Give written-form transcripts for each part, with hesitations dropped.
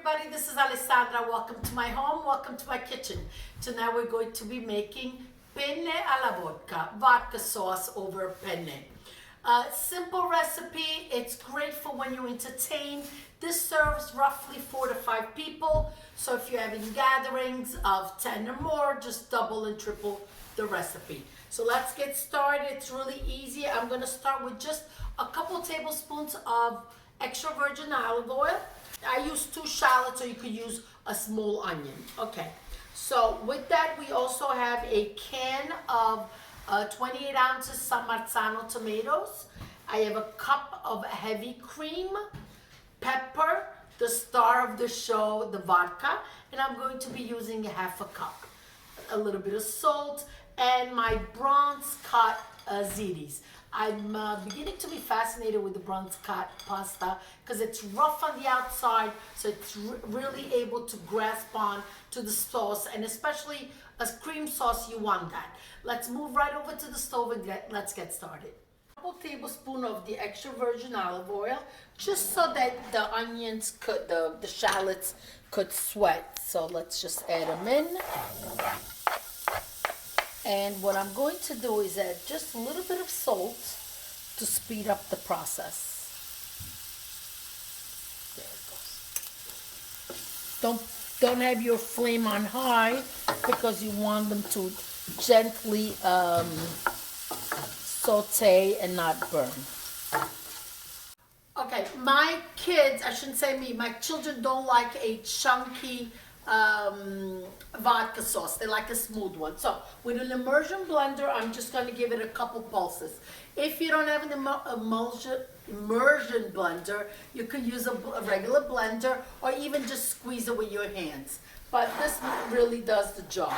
everybody, this is Alessandra. Welcome to my home, welcome to my kitchen. Tonight we're going to be making penne alla vodka, vodka sauce over penne. Simple recipe, it's great for when you entertain. This serves roughly 4 to 5 people. So if you're having gatherings of 10 or more, just double and triple the recipe. So let's get started. It's really easy. I'm gonna start with just a couple tablespoons of extra virgin olive oil. I use 2 shallots, or you could use a small onion. Okay, so with that, we also have a can of 28 ounces San Marzano tomatoes. I have a cup of heavy cream, pepper, the star of the show, the vodka, and I'm going to be using half a cup. A little bit of salt, and my bronze cut ziti. I'm beginning to be fascinated with the bronze cut pasta because it's rough on the outside, so it's really able to grasp on to the sauce, and especially a cream sauce, you want that. Let's move right over to the stove and let's get started. A couple tablespoons of the extra virgin olive oil, just so that the onions could, the shallots could sweat. So let's just add them in. And what I'm going to do is add just a little bit of salt to speed up the process. There it goes. Don't have your flame on high because you want them to gently saute and not burn. Okay, my kids, I shouldn't say me, my children don't like a chunky vodka sauce. They like a smooth one. So with an immersion blender, I'm just going to give it a couple pulses. If you don't have an immersion blender, you could use a regular blender, or even just squeeze it with your hands. But this really does the job.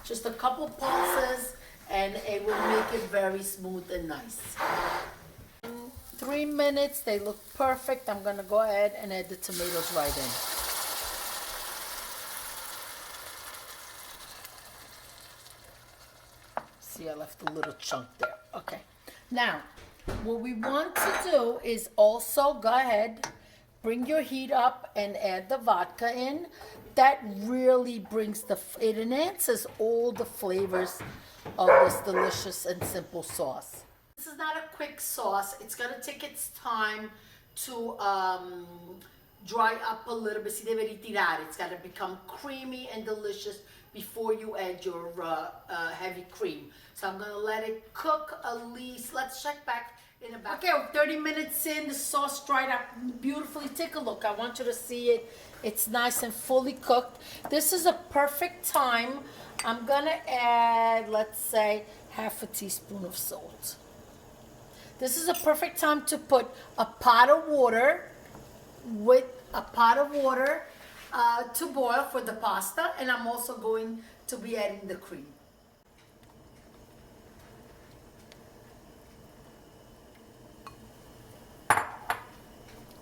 Just a couple pulses and it will make it very smooth and nice. In 3 minutes, they look perfect. I'm going to go ahead and add the tomatoes right in. See, I left a little chunk there. Okay. Now, what we want to do is also go ahead, bring your heat up and add the vodka in. That really brings it enhances all the flavors of this delicious and simple sauce. This is not a quick sauce. It's going to take its time to dry up a little bit. Si deve ritirare. It's got to become creamy and delicious before you add your heavy cream. So I'm gonna let it cook at least, let's check back in about, okay, 30 minutes in, the sauce dried up beautifully. Take a look, I want you to see it. It's nice and fully cooked. This is a perfect time. I'm gonna add, let's say, half a teaspoon of salt. This is a perfect time to put a pot of water to boil for the pasta, and I'm also going to be adding the cream.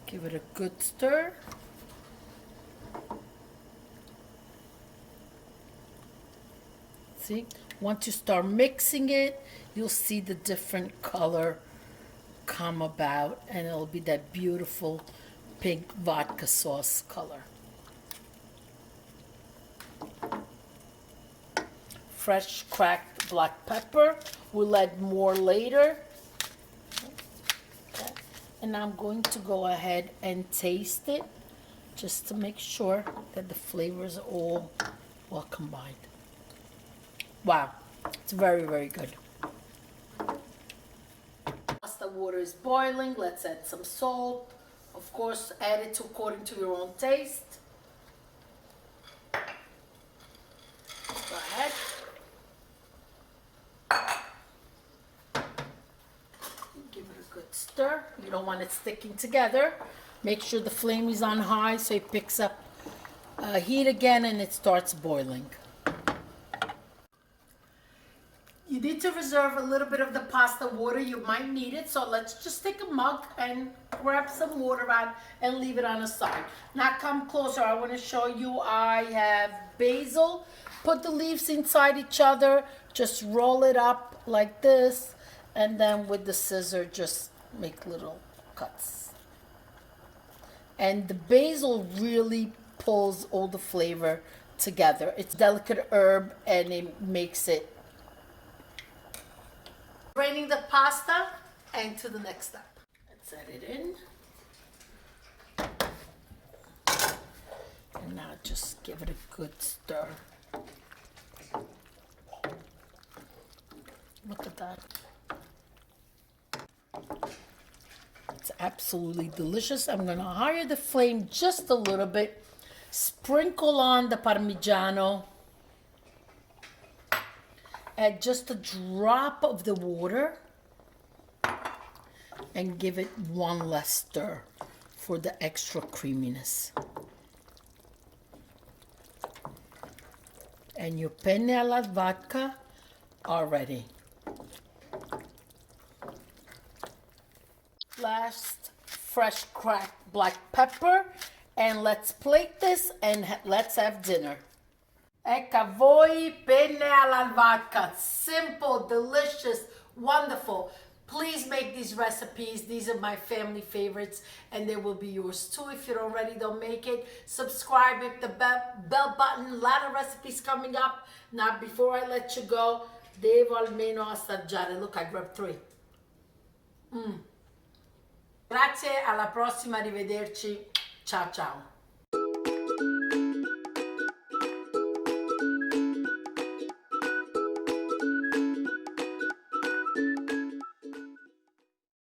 Give it a good stir. See, once you start mixing it, you'll see the different color come about, and it'll be that beautiful pink vodka sauce color. Fresh cracked black pepper. We'll add more later. Okay. And I'm going to go ahead and taste it just to make sure that the flavors are all well combined. Wow, it's very, very good. Pasta water is boiling. Let's add some salt. Of course, add it according to your own taste. Go ahead. Give it a good stir. You don't want it sticking together. Make sure the flame is on high so it picks up heat again and it starts boiling. You need to reserve a little bit of the pasta water. You might need it, so let's just take a mug and grab some water out and leave it on the side. Now come closer. I want to show you. I have basil. Put the leaves inside each other. Just roll it up like this, and then with the scissor, just make little cuts. And the basil really pulls all the flavor together. It's a delicate herb and it makes it. Draining the pasta and to the next step. Let's set it in. And now just give it a good stir. Look at that. It's absolutely delicious. I'm gonna higher the flame just a little bit. Sprinkle on the Parmigiano. Add just a drop of the water. And give it one last stir for the extra creaminess. And your penne alla vodka are ready. Last fresh cracked black pepper, and let's plate this and let's have dinner. Ecco a voi penne alla vodka. Simple, delicious, wonderful. Please make these recipes. These are my family favorites and they will be yours too. If you already don't make it, subscribe, hit the bell button. A lot of recipes coming up. Now before I let you go, devo almeno assaggiare. Look, I grabbed 3. Grazie, alla prossima, arrivederci. Ciao ciao.